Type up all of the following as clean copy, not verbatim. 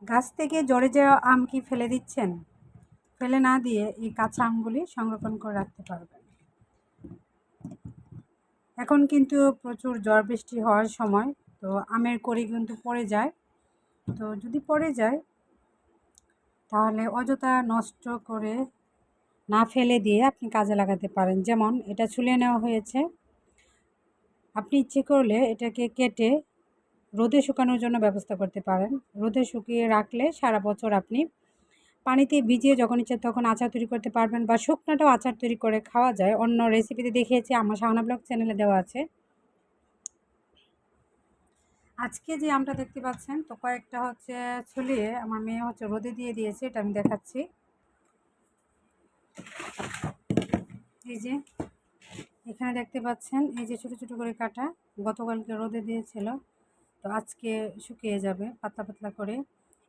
গাছ থেকে ঝরে যাওয়া আম কি ফেলে দিচ্ছেন? ফেলে না দিয়ে এই কাঁচা আমগুলি সংরক্ষণ করে রাখতে পারবেন। এখন কিন্তু প্রচুর ঝড় বৃষ্টি হওয়ার সময়, তো আমের কড়ি কিন্তু পড়ে যায়। তো যদি পড়ে যায় তাহলে অযথা নষ্ট করে না ফেলে দিয়ে আপনি কাজে লাগাতে পারেন। যেমন এটা ছুলে নেওয়া হয়েছে, আপনি ইচ্ছে করলে এটাকে কেটে রোদে শুকানোর জন্য ব্যবস্থা করতে পারেন। রোদে শুকিয়ে রাখলে সারা বছর আপনি পানিতে ভিজিয়ে যখন ইচ্ছে তখন আচার তৈরি করতে পারবেন, বা শুকনাটাও আচার তৈরি করে খাওয়া যায়। অন্য রেসিপিতে দেখিয়েছি, আমার শাহানা ব্লগ চ্যানেলে দেওয়া আছে। আজকে যে আমটা দেখতে পাচ্ছেন, তো কয়েকটা হচ্ছে ছুলিয়ে আমার মেয়ে হচ্ছে রোদে দিয়ে দিয়েছে, এটা আমি দেখাচ্ছি। এই যে এখানে দেখতে পাচ্ছেন, এই যে ছোটো ছোটো করে কাটা, গতকালকে রোদে দিয়েছিল, তো আজকে শুকিয়ে যাবে পাতলা পাতলা করে।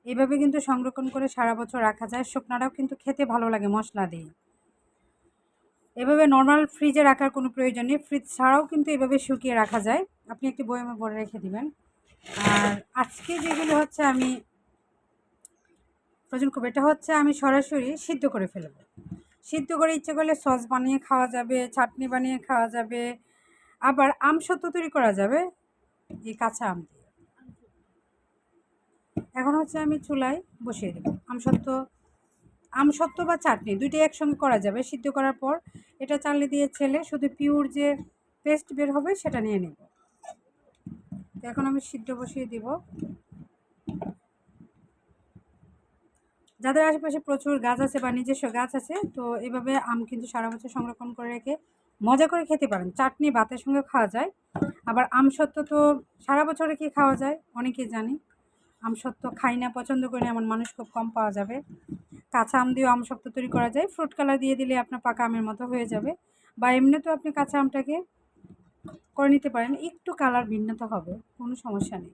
এইভাবে কিন্তু সংরক্ষণ করে সারা বছর রাখা যায়। শুকনাটাও কিন্তু খেতে ভালো লাগে মশলা দিয়ে। এভাবে নর্মাল ফ্রিজে রাখার কোনো প্রয়োজন নেই, ফ্রিজ ছাড়াও কিন্তু এভাবে শুকিয়ে রাখা যায়। আপনি একটি বয়ামে ভরে রেখে দিবেন। আর আজকে যেগুলো হচ্ছে আমি ফ্রোজেন করবো, এটা হচ্ছে আমি সরাসরি সিদ্ধ করে ফেলবো। সিদ্ধ করে ইচ্ছে করলে সস বানিয়ে খাওয়া যাবে, চাটনি বানিয়ে খাওয়া যাবে, আবার আমসত্ত্ব তৈরি করা যাবে এই কাঁচা আম দিয়ে। এখন হচ্ছে আমি চুলায় বসিয়ে দেবো আমসত্ত্ব বা চাটনি দুইটাই একসঙ্গে করা যাবে। সিদ্ধ করার পর এটা চালনি দিয়ে ছেলে শুধু পিওর যে পেস্ট বের হবে সেটা নিয়ে নেব। তো এখন আমি সিদ্ধ বসিয়ে দিব। যাদের আশেপাশে প্রচুর গাছ আছে বা নিজস্ব গাছ আছে, তো এভাবে আম কিন্তু সারা বছর সংরক্ষণ করে রেখে মজা করে খেতে পারেন। চাটনি ভাতের সঙ্গে খাওয়া যায়। আবার আমসত্ত্ব তো সারা বছরে কি খাওয়া যায় অনেকেই জানি। আমসত্ত্ব খাই না, পছন্দ করি না এমন মানুষ খুব কম পাওয়া যাবে। কাঁচা আম দিয়েও আমসত্ত্ব তৈরি করা যায়। ফ্রুট কালার দিয়ে দিলে আপনার পাকা আমের মতো হয়ে যাবে, বা এমনিতেও আপনি কাঁচা আমটাকে করে নিতে পারেন, একটু কালার ভিন্নতা হবে, কোনো সমস্যা নেই।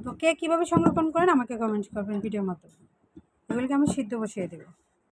তো কে কীভাবে সংরক্ষণ করেন আমাকে কমেন্ট করবেন ভিডিওর মাধ্যমে। এগুলিকে আমি সিদ্ধ বসিয়ে দেবো।